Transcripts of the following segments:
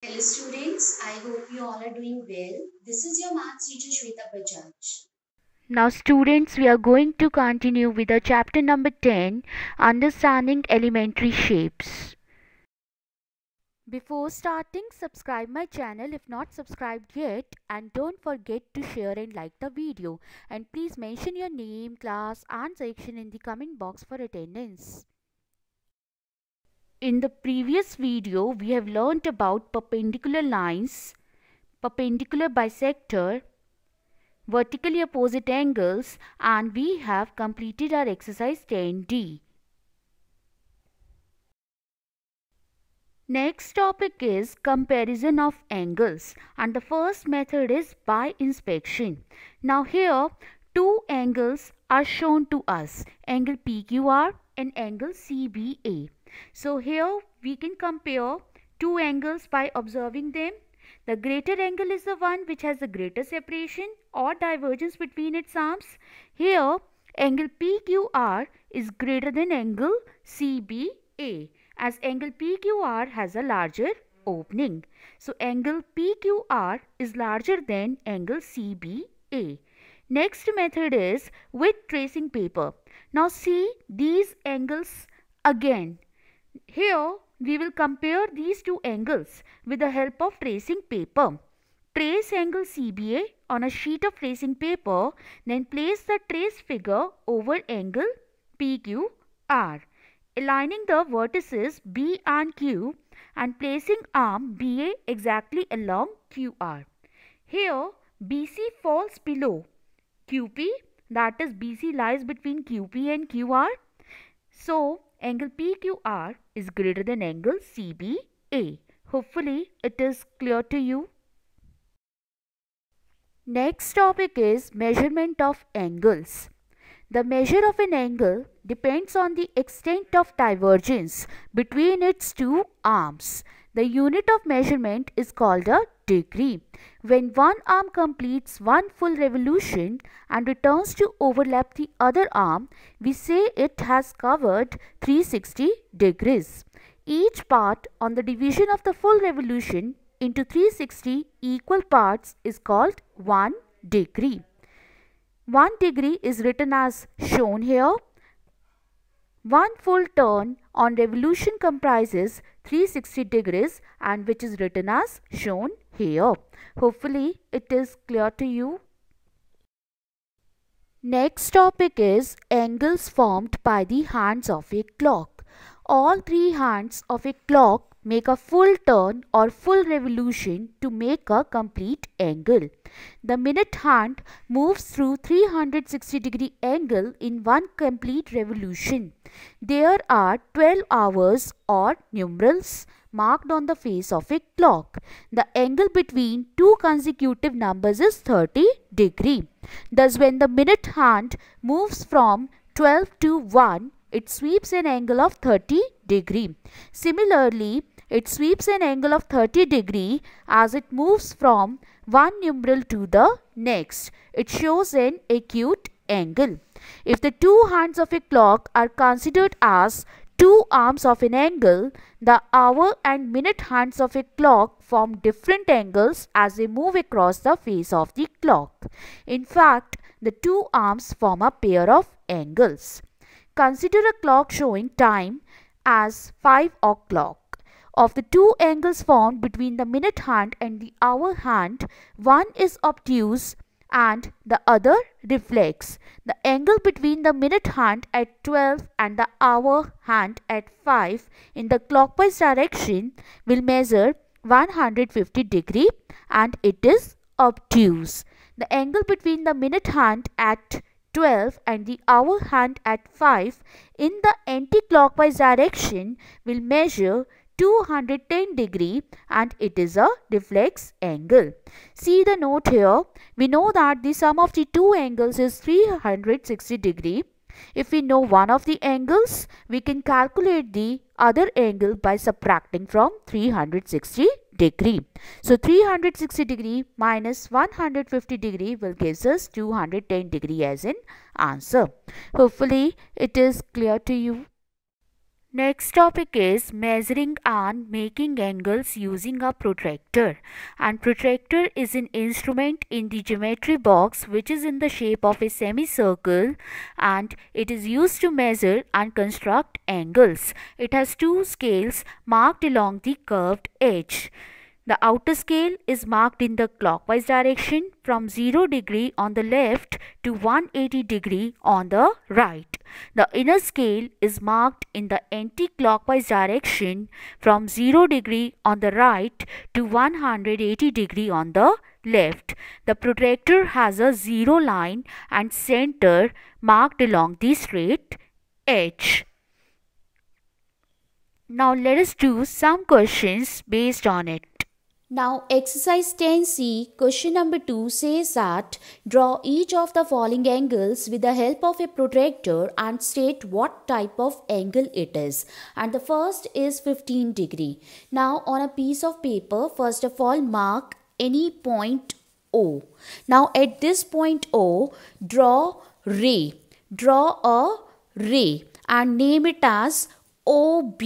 Hello students, I hope you all are doing well. This is your maths teacher Shweta Bajaj. Now, students, we are going to continue with the chapter number 10, Understanding Elementary Shapes. Before starting, subscribe my channel if not subscribed yet, and don't forget to share and like the video. And please mention your name, class and section in the comment box for attendance. In the previous video, we have learnt about perpendicular lines, perpendicular bisector, vertically opposite angles, and we have completed our exercise 10D. Next topic is comparison of angles, and the first method is by inspection. Now here two angles are shown to us, angle PQR and angle CBA. So here we can compare two angles by observing them. The greater angle is the one which has the greater separation or divergence between its arms. Here angle PQR is greater than angle CBA, as angle PQR has a larger opening. So angle PQR is larger than angle CBA. Next method is with tracing paper. Now see these angles again. Here we will compare these two angles with the help of tracing paper. Trace angle CBA on a sheet of tracing paper, then place the trace figure over angle PQR, aligning the vertices B and Q and placing arm BA exactly along QR. Here BC falls below QP, that is BC lies between QP and QR. So angle PQR is greater than angle CBA. Hopefully it is clear to you. Next topic is measurement of angles. The measure of an angle depends on the extent of divergence between its two arms. The unit of measurement is called a degree. When one arm completes one full revolution and returns to overlap the other arm, we say it has covered 360 degrees. Each part on the division of the full revolution into 360 equal parts is called 1 degree. 1 degree is written as shown here. One full turn on revolution comprises 360 degrees, and which is written as shown here. Hopefully it is clear to you. Next topic is angles formed by the hands of a clock. All three hands of a clock make a full turn or full revolution to make a complete angle. The minute hand moves through 360-degree angle in one complete revolution. There are 12 hours or numerals marked on the face of a clock. The angle between two consecutive numbers is 30 degree. Thus, when the minute hand moves from 12 to 1, it sweeps an angle of 30 degree. Similarly, it sweeps an angle of 30 degree as it moves from one numeral to the next. It shows an acute angle. If the two hands of a clock are considered as two arms of an angle, the hour and minute hands of a clock form different angles as they move across the face of the clock. In fact, the two arms form a pair of angles. Consider a clock showing time as 5 o'clock. Of the two angles formed between the minute hand and the hour hand, one is obtuse and the other reflex. The angle between the minute hand at 12 and the hour hand at 5 in the clockwise direction will measure 150 degree, and it is obtuse. The angle between the minute hand at 12 and the hour hand at 5 in the anti-clockwise direction will measure 210 degree, and it is a reflex angle. See the note here. We know that the sum of the two angles is 360 degree. If we know one of the angles, we can calculate the other angle by subtracting from 360 degree. So 360 degree minus 150 degree will give us 210 degree as an answer. Hopefully it is clear to you. Next topic is measuring and making angles using a protractor. And protractor is an instrument in the geometry box which is in the shape of a semicircle, and it is used to measure and construct angles. It has two scales marked along the curved edge. The outer scale is marked in the clockwise direction from 0 degree on the left to 180 degree on the right. The inner scale is marked in the anti-clockwise direction from 0 degree on the right to 180 degree on the left. The protractor has a zero line and center marked along the straight edge. Now let us do some questions based on it. Now exercise 10C question number 2 says that draw each of the following angles with the help of a protractor and state what type of angle it is. And the first is 15 degree. Now on a piece of paper, first of all mark any point O. Now at this point O, draw ray. Draw a ray and name it as OB.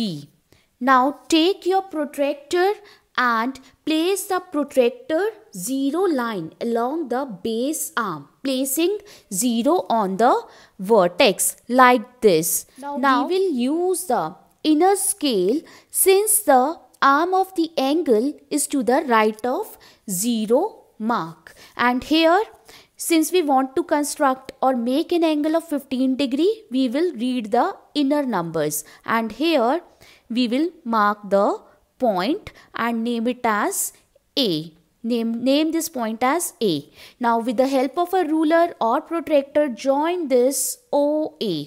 Now take your protractor and place the protractor zero line along the base arm, placing 0 on the vertex like this. Now we will use the inner scale since the arm of the angle is to the right of 0 mark. And here, since we want to construct or make an angle of 15 degree, we will read the inner numbers. And here we will mark the point and name it as A. Name this point as A. Now with the help of a ruler or protractor, join this OA.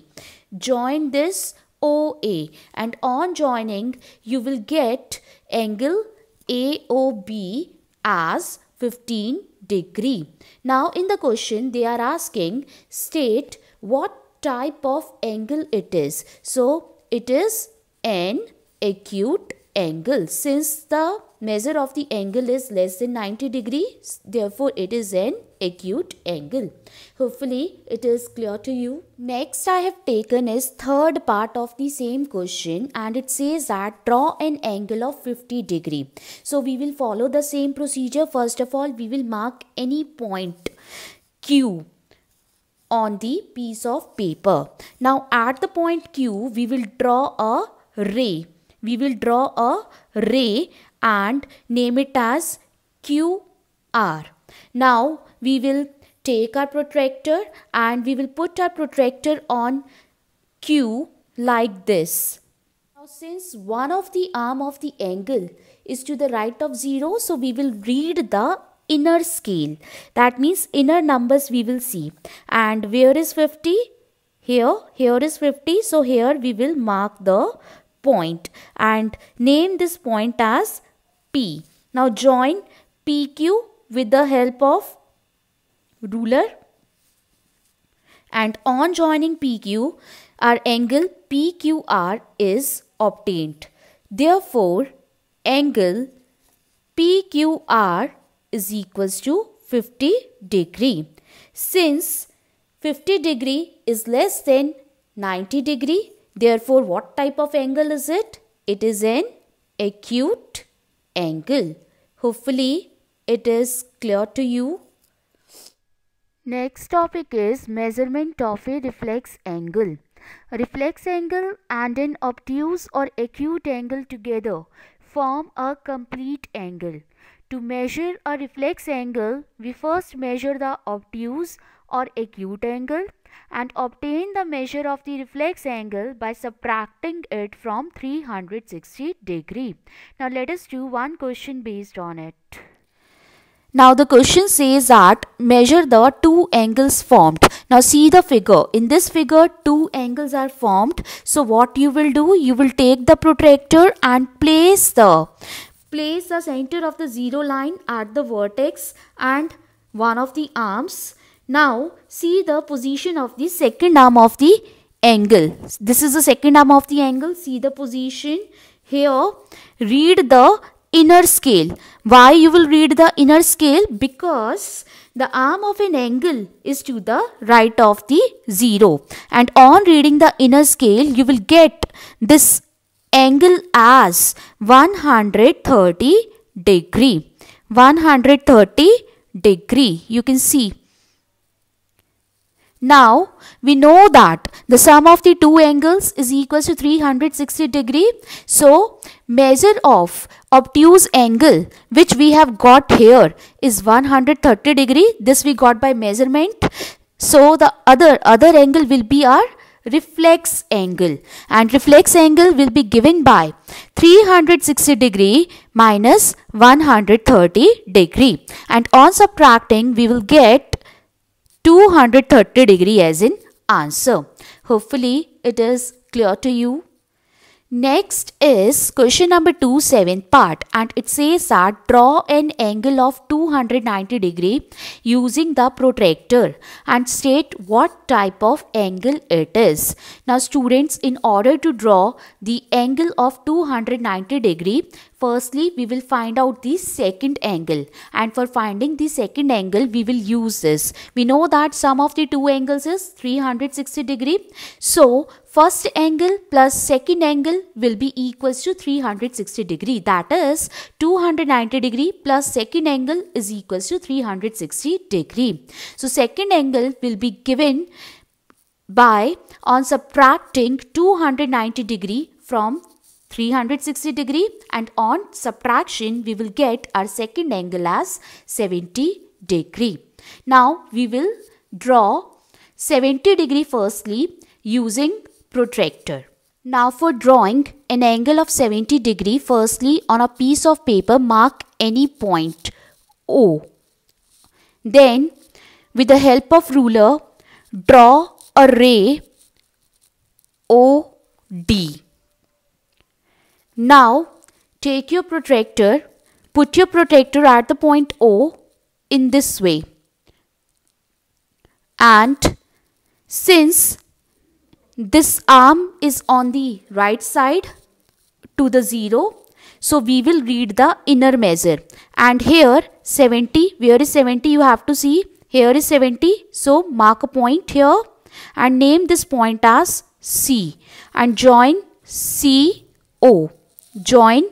Join this OA, and on joining you will get angle AOB as 15 degree. Now in the question they are asking state what type of angle it is. So it is an acute angle. Since the measure of the angle is less than 90 degrees, therefore it is an acute angle. Hopefully it is clear to you. Next I have taken is third part of the same question, and it says that draw an angle of 50 degree. So we will follow the same procedure. First of all we will mark any point Q on the piece of paper. Now at the point Q we will draw a ray. We will draw a ray and name it as QR. Now we will take our protractor and we will put our protractor on Q like this. Now since one of the arm of the angle is to the right of 0, so we will read the inner scale. That means inner numbers we will see. And where is 50? Here is 50. So here we will mark the point and name this point as P. Now join PQ with the help of ruler, and on joining PQ our angle PQR is obtained. Therefore angle PQR is equals to 50 degree. Since 50 degree is less than 90 degree, therefore what type of angle is it? It is an acute angle. Hopefully it is clear to you. Next topic is measurement of a reflex angle. A reflex angle and an obtuse or acute angle together form a complete angle. To measure a reflex angle, we first measure the obtuse or acute angle and obtain the measure of the reflex angle by subtracting it from 360 degree. Now let us do one question based on it. Now the question says that measure the two angles formed. Now see the figure. In this figure two angles are formed. So what you will do? You will take the protractor and place the center of the zero line at the vertex and one of the arms. Now see the position of the second arm of the angle. This is the second arm of the angle. See the position. Here read the inner scale. Why you will read the inner scale? Because the arm of an angle is to the right of the 0. And on reading the inner scale you will get this angle as 130 degree. 130 degree. You can see. Now we know that the sum of the two angles is equal to 360 degree. So measure of obtuse angle which we have got here is 130 degree. This we got by measurement. So the other angle will be our reflex angle, and reflex angle will be given by 360 degree minus 130 degree, and on subtracting we will get 230 degree as in answer. Hopefully it is clear to you. Next is question number 2, 7th part, and it says that draw an angle of 290 degree using the protractor and state what type of angle it is. Now students, in order to draw the angle of 290 degree, firstly we will find out the second angle, and for finding the second angle we will use this. We know that sum of the two angles is 360 degree. So first angle plus second angle will be equals to 360 degree. That is 290 degree plus second angle is equals to 360 degree. So second angle will be given by on subtracting 290 degree from 360 degree, and on subtraction we will get our second angle as 70 degree. Now we will draw 70 degree firstly using protractor. Now for drawing an angle of 70 degree, firstly on a piece of paper mark any point O. Then with the help of ruler draw a ray OD. Now take your protractor, put your protractor at the point O in this way, and since this arm is on the right side to the 0, so we will read the inner measure, and here 70, where is 70 you have to see, here is 70, so mark a point here and name this point as C and join CO. Join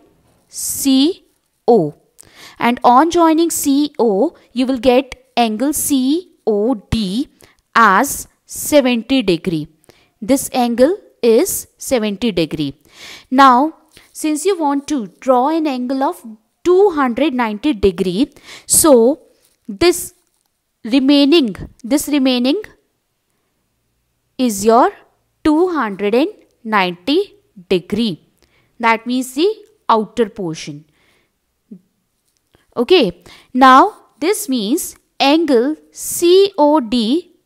CO, and on joining CO you will get angle COD as 70 degree. This angle is 70 degree. Now since you want to draw an angle of 290 degree, so this remaining is your 290 degree. That means the outer portion. Okay, now this means angle COD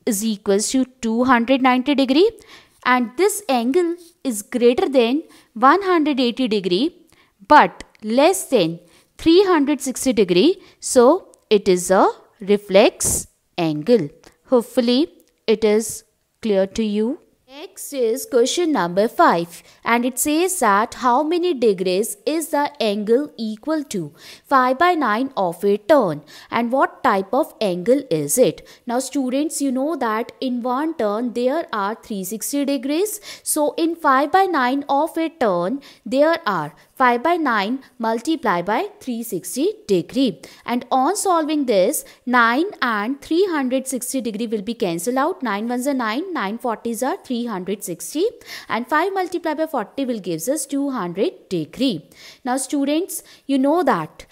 is equals to 290 degree, and this angle is greater than 180 degree but less than 360 degree, so it is a reflex angle. Hopefully it is clear to you. Next is question number 5, and it says that how many degrees is the angle equal to 5/9 of a turn, and what type of angle is it? Now students, you know that in one turn there are 360 degrees. So in 5/9 of a turn there are 5/9 multiplied by 360 degree, and on solving this 9 and 360 degree will be cancelled out. 9 ones are 9, 9 40s are 360, and 5 multiplied by 40 will gives us 200 degree. Now students, you know that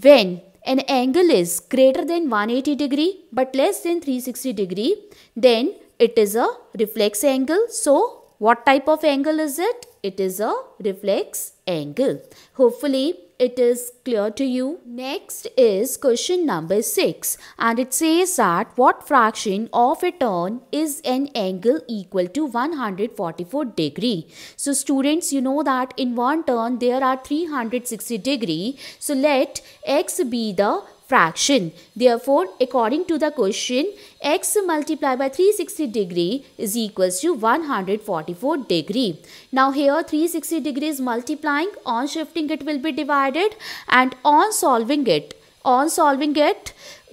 when an angle is greater than 180 degree but less than 360 degree, then it is a reflex angle. So what type of angle is it? It is a reflex angle. Hopefully it is clear to you. Next is question number 6, and it says that what fraction of a turn is an angle equal to 144 degree. So students, you know that in one turn there are 360 degree. So let x be the fraction. Therefore, according to the question, x multiplied by 360 degree is equals to 144 degree. Now here 360 degree is multiplying, on shifting it will be divided, and on solving it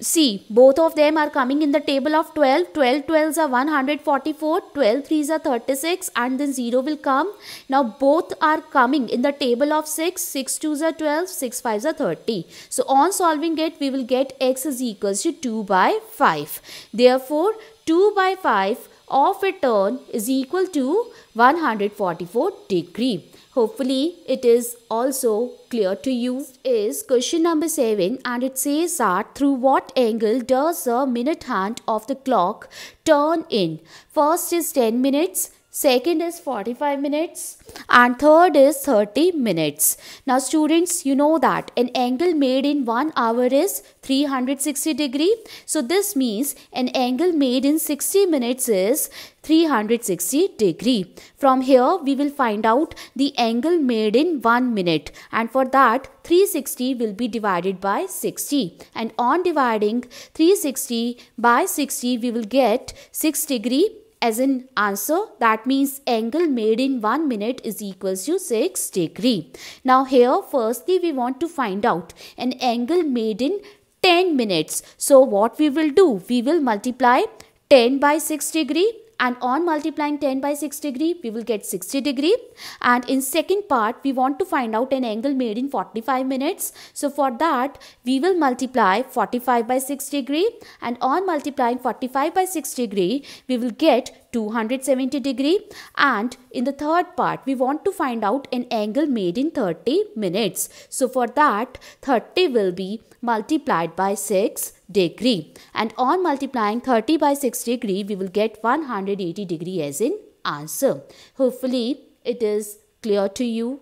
See, both of them are coming in the table of 12. 12 12s are 144, 12 3s are 36, and then 0 will come. Now both are coming in the table of 6. 6 2s are 12, 6 5s are 30. So on solving it, we will get x is equals to 2 by 5. Therefore, 2 by 5 of a turn is equal to 144 degree. Hopefully it is also clear to you. Is question number 7, and it says that through what angle does the minute hand of the clock turn in? First is 10 minutes, second is 45 minutes, and third is 30 minutes. Now students, you know that an angle made in 1 hour is 360 degree. So this means an angle made in 60 minutes is 360 degree. From here we will find out the angle made in 1 minute, and for that 360 will be divided by 60, and on dividing 360 by 60 we will get 6 degree as an answer. That means angle made in 1 minute is equals to 6 degree. Now here firstly we want to find out an angle made in 10 minutes. So what we will do? We will multiply 10 by 6 degree, and on multiplying 10 by 6 degree we will get 60 degree. And in second part we want to find out an angle made in 45 minutes. So for that we will multiply 45 by 6 degree, and on multiplying 45 by 6 degree we will get 270 degree. And in the third part we want to find out an angle made in 30 minutes. So for that 30 will be multiplied by 6 degree, and on multiplying 30 by 6 degree we will get 180 degree as an answer. Hopefully it is clear to you.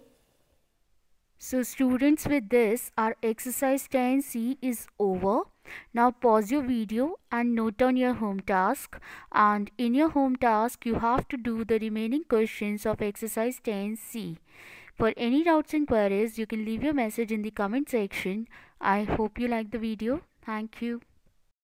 So students, with this our exercise 10C is over. Now pause your video and note down your home task, and in your home task you have to do the remaining questions of exercise 10C. For any doubts and queries you can leave your message in the comment section. I hope you like the video. Thank you.